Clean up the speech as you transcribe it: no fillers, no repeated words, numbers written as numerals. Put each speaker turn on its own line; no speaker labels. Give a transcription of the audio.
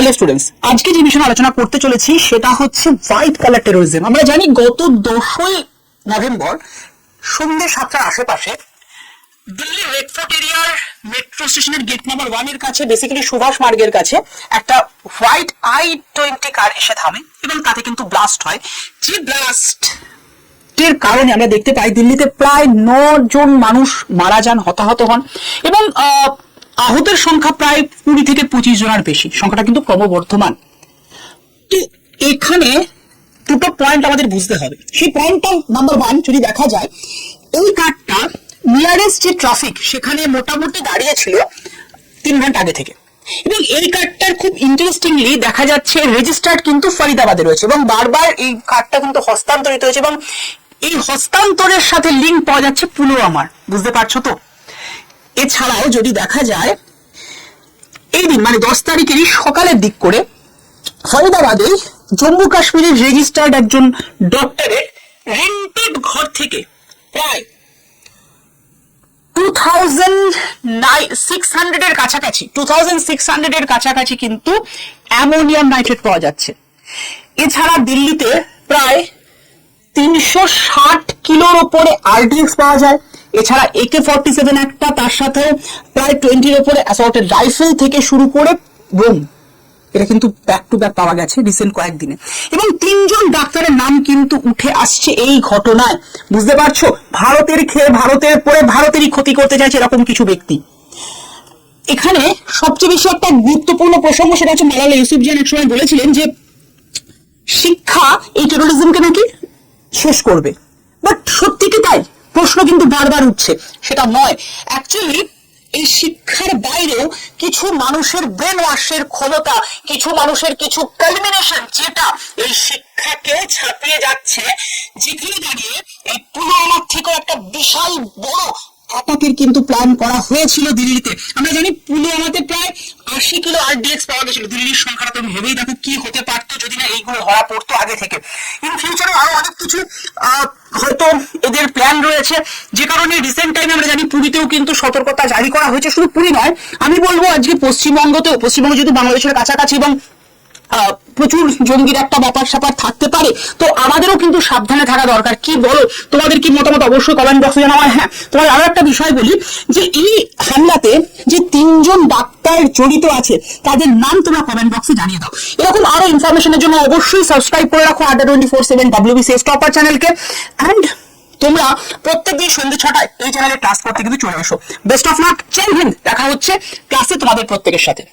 Hello students, আজকে যে বিষয়ে আলোচনা করতে চলেছি সেটা হচ্ছে হোয়াইট কালার টেরোরিজম। আমরা জানি গত 10ই নভেম্বর সন্ধ্যে 7টার আশেপাশে দিল্লি রেড ফোর্ট এরিয়ার মেট্রো স্টেশনের গেট নাম্বার 1 এর কাছে, বেসিক্যালি সুভাষ মার্গের কাছে একটা হোয়াইট i20 কার এসে থামে এবং তাতে কিন্তু ব্লাস্ট হয়। যে ব্লাস্ট এর কারণে আমরা দেখতে পাই দিল্লিতে প্রায় 9 জন মানুষ মারা যান, হতাহত হন এবং আহতের সংখ্যা প্রায় 20 থেকে 25 জনের বেশি। সংখ্যাটা কিন্তু ক্রমবর্ধমান। তো এখানে দুটো পয়েন্ট আমাদের বুঝতে হবে। সেই পয়েন্টটা নাম্বার 1, যদি দেখা যায় এই কারটা নিয়ারেস্ট যে ট্রাফিক সেখানে মোটামুটি দাঁড়িয়ে ছিল 3 ঘন্টা আগে থেকে, এবং এই কারটার খুব ইন্টারেস্টিংলি দেখা যাচ্ছে রেজিস্টার্ড কিন্তু ফরিদাবাদে রয়েছে এবং বারবার এই কারটা কিন্তু হস্তান্তরিত হয়েছে এবং এই হস্তান্তরের সাথে লিঙ্ক পাওয়া যাচ্ছে পুলওয়ামার। বুঝতে পারছো তো? এছাড়াও যদি দেখা যায় এই দিন মানে 10 তারিখেরই সকালের দিক করে ফরিদাবাদে জম্মু কাশ্মীরের রেজিস্টার্ড একজন ডক্টরের রেন্টেড ঘর থেকে প্রায় 2600 এর কাছাকাছি কিন্তু অ্যামোনিয়াম নাইট্রেট পাওয়া যাচ্ছে। এছাড়া দিল্লিতে প্রায় 360 কিলোর উপরে আরডিএক্স পাওয়া যায়। এছাড়া AK-47 একটা, তার সাথে প্রায় 20-এর উপরে অ্যাসল্টেড রাইফেল থেকে শুরু করে বোম, এটা কিন্তু ব্যাক টু ব্যাক পাওয়া গেছে রিসেন্ট কয়েকদিনে, এবং 3 জন ডাক্তারের নাম কিন্তু উঠে আসছে এই ঘটনায়। বুঝতে পারছো? ভারতের খেয়ে ভারতের পরে ভারতেরই ক্ষতি করতে চাইছে এরকম কিছু ব্যক্তি। এখানে সবচেয়ে বেশি একটা গুরুত্বপূর্ণ প্রসঙ্গ সেটা হচ্ছে মালালা ইউসুফজাই এক সময় বলেছিলেন যে শিক্ষা এই টেরোরিজমকে নাকি শেষ করবে। বাট সত্যি কি তাই? প্রশ্ন কিন্তু বারবার উঠছে। সেটা নয়, অ্যাকচুয়ালি এই শিক্ষার বাইরেও কিছু মানুষের ব্রেন ওয়াশের ক্ষমতা, কিছু মানুষের কিছু কালমিনেশন, যেটা এই শিক্ষাকে ছাপিয়ে যাচ্ছে, যেখানে দাঁড়িয়ে এই পুলওয়ামার থেকেও একটা বিশাল বড় আতঙ্কের কিন্তু প্ল্যান করা হয়েছিল দিল্লিতে। আমরা জানি পুলওয়ামাতে প্রায় 80 কিলো আরডিএক্স পাওয়া গেছিল। দিল্লির সংখ্যাটা তুমি ভেবেই দেখো কি হতে পারতো যদি না এইগুলো ধরা পড়তো আগে থেকে। ইন ফিউচারে আরো অনেক কিছু হয়তো এদের প্ল্যান রয়েছে, যে কারণে রিসেন্ট টাইমে আমরা জানি পুরীতেও কিন্তু সতর্কতা জারি করা হয়েছে। শুধু পুরী নয়, আমি বলবো আজকে পশ্চিমবঙ্গ যেহেতু বাংলাদেশের কাছাকাছি এবং প্রচুর জঙ্গির একটা ব্যাপার স্যাপার থাকতে পারে, তো আমাদেরও কিন্তু সাবধানে থাকা দরকার। কি বলো? তোমাদের কি মতামত অবশ্যই কমেন্ট বক্সে জানাও। হ্যাঁ, তোমাদের আরো একটা বিষয় বলি যে এই হামলাতে যে 3 জন ডাক্তার জড়িত আছে তাদের নাম তোমরা কমেন্ট বক্সে জানিয়ে দাও। এরকম আরো ইনফরমেশনের জন্য অবশ্যই সাবস্ক্রাইব করে রাখো আড্ডা 24/7 WBCS টপার চ্যানেলকে। এন্ড তোমরা প্রত্যেকদিন সন্ধ্যে 6টায় এই চ্যানেলে ক্লাস করতে কিন্তু চলে এসো। বেস্ট অফ লাক, জয় হিন্দ। দেখা হচ্ছে ক্লাসে তোমাদের প্রত্যেকের সাথে।